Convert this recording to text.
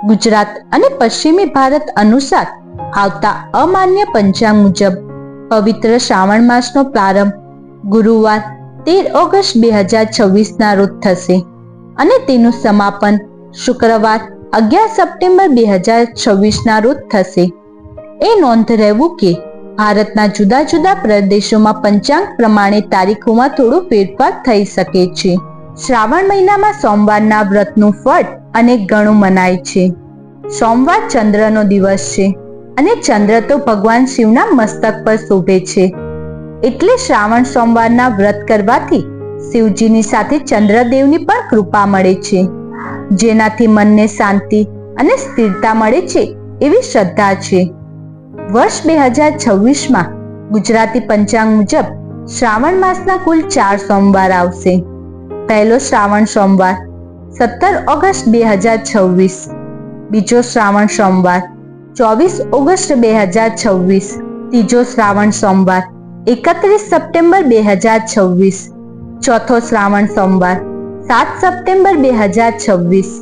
ગુજરાત અને પશ્ચિમી ભારત અનુસાર આવતા અમાન્ય પંચાંગ મુજબ પવિત્ર શ્રાવણ માસનો પ્રારંભ ગુરુવાર 13 ઓગસ્ટ 2026 રોજ થશે અને તેનું સમાપન શુક્રવાર 11 સપ્ટેમ્બર 2026 રોજ થશે. એ નોંધ રહેવું કે ભારતના જુદા જુદા પ્રદેશોમાં પંચાંગ પ્રમાણે તારીખોમાં થોડો ફેરફાર થઈ શકે છે. શ્રાવણ મહિનામાં સોમવારના વ્રતનું ફળ અનેક ગણું મનાય છે. સોમવાર ચંદ્રનો દિવસ છે અને ચંદ્ર તો ભગવાન શિવના મસ્તક પર શોભે છે, એટલે શ્રાવણ સોમવારના વ્રત કરવાથી શિવજીની સાથે ચંદ્રદેવની પણ કૃપા મળે છે, જેનાથી મનને શાંતિ અને સ્થિરતા મળે છે એવી શ્રદ્ધા છે. વર્ષ 2026માં ગુજરાતી પંચાંગ મુજબ શ્રાવણ માસના કુલ 4 સોમવાર આવશે. પહેલો શ્રાવણ સોમવાર 17 ઓગસ્ટ 2026, બીજો શ્રાવણ સોમવાર 24 ઓગસ્ટ 2026, ત્રીજો શ્રાવણ સોમવાર 31 સપ્ટેમ્બર 2026, ચોથો શ્રાવણ સોમવાર 7 સપ્ટેમ્બર 2026,